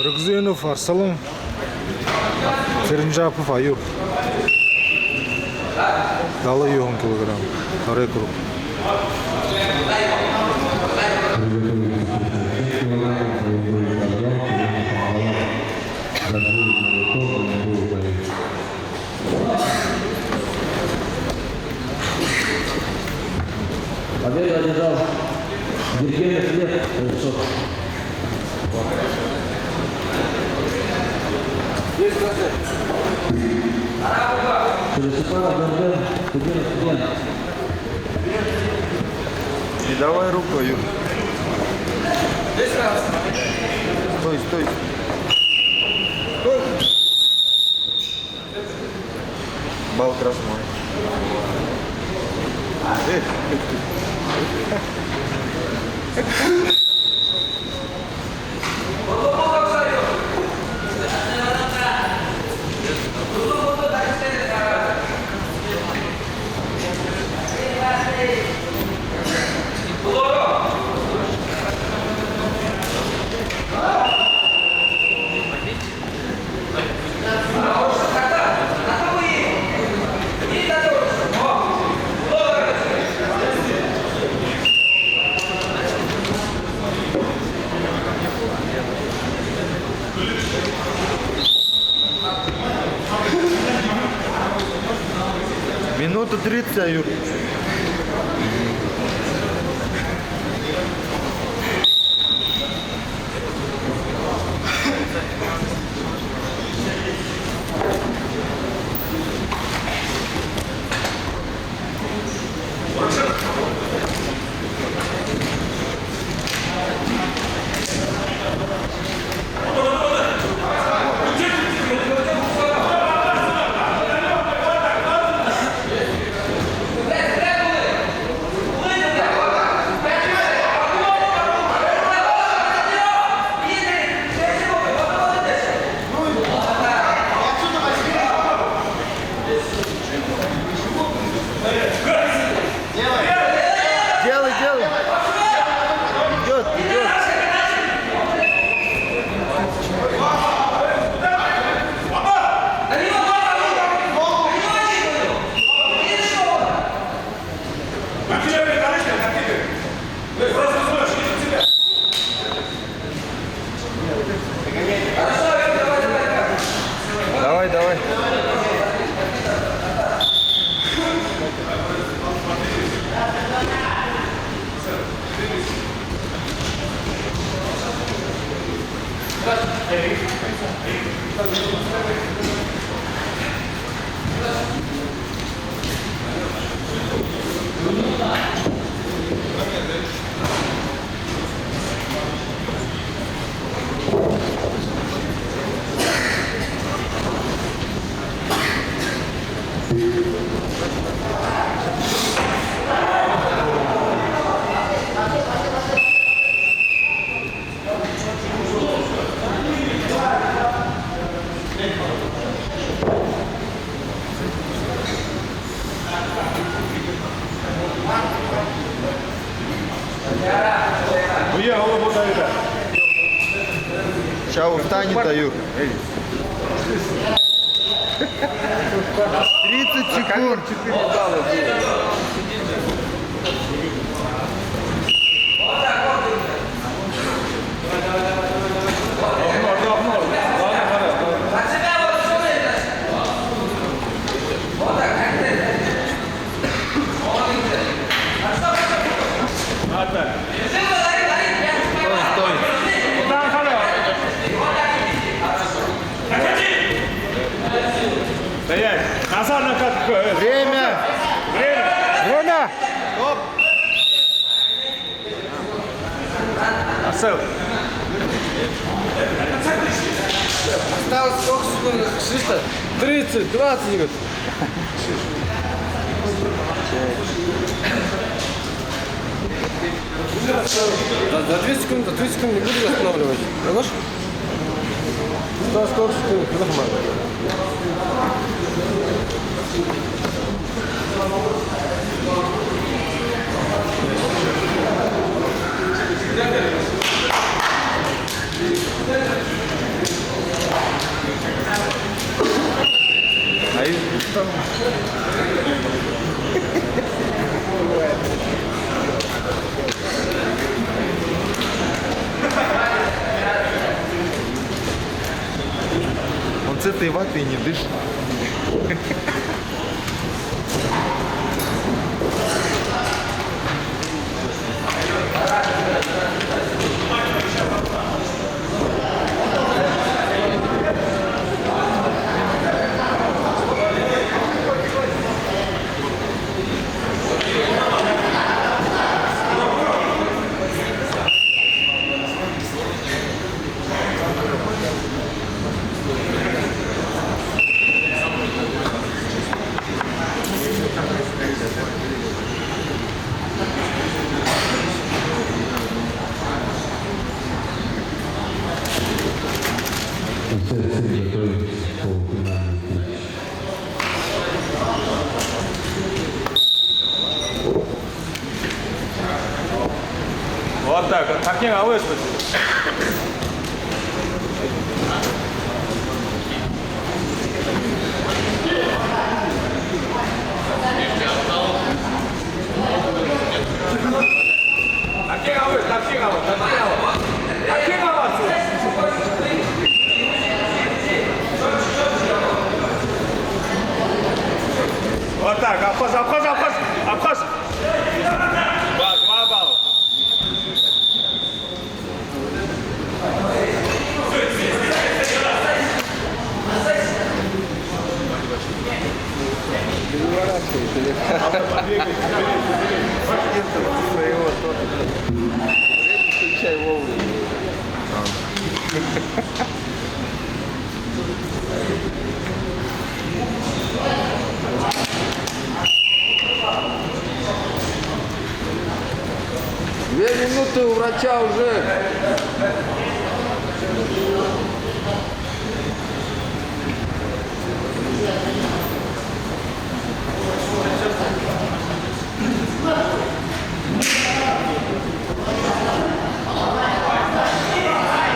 Рогзенов Арсалан, Фернджапов Аюб. Дала 10 килограмм. Второй круг. Победу одержал Гергенов Лев Кольцов. Пересыпала Горден, студент. Не давай руку, Юр. Стой, стой. Стой. Бал красной. Минута 30, Юр. Делай, делай. Идет, идет. Давай, давай. Сейчас встанет, Аюр. 30 секунд. Стоять! Назад на катку! Время! Время! Стоп! Асел! Осталось сколько секунд? 600? 30, 20 минут. За 2 секунды, за 3 секунды не буду останавливать. Понимаешь? Осталось сколько секунд? Нормально. этой ваты не дышит. Вот так. Таким выспать. Вот так, обход. 2 балла. Включай вовремя. Две минуты у врача уже.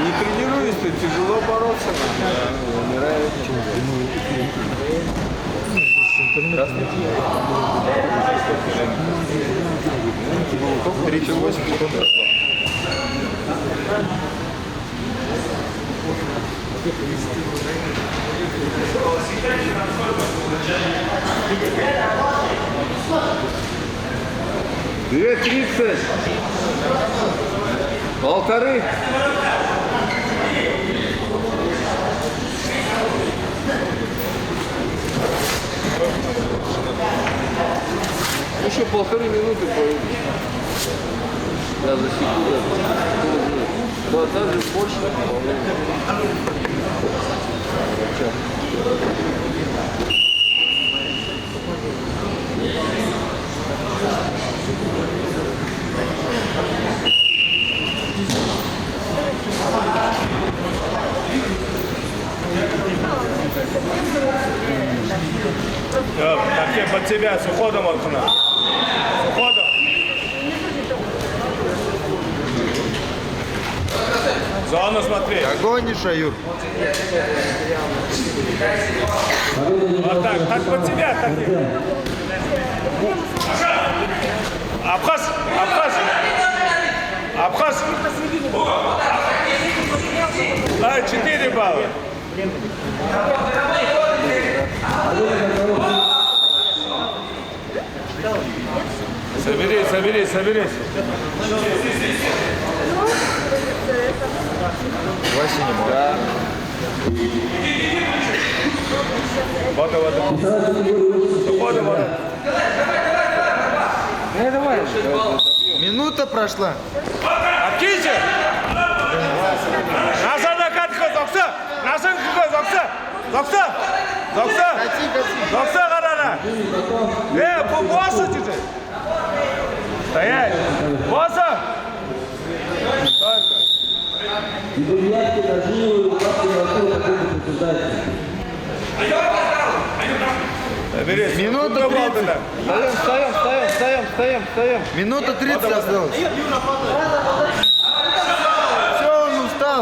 Не тренируешься, тяжело бороться. Умирает. Две 30. 1,5. Еще 1,5 минуты поедешь. Я засеку. Да, даже больше по времени. Таким под себя, с уходом от нас. С уходом. Зону смотри. Догонишь, Аюр. Вот так под себя, таким. Обхаз. 4 балла. Соберись. Вася не может. Да. Вот. Давай. Минута прошла. Откиньте! Назад накатка, Зокса қарана! Босса чуть-чуть! Стоять! Босса! Минута 30. Встаем. Минута 30 осталось. Все, он устал.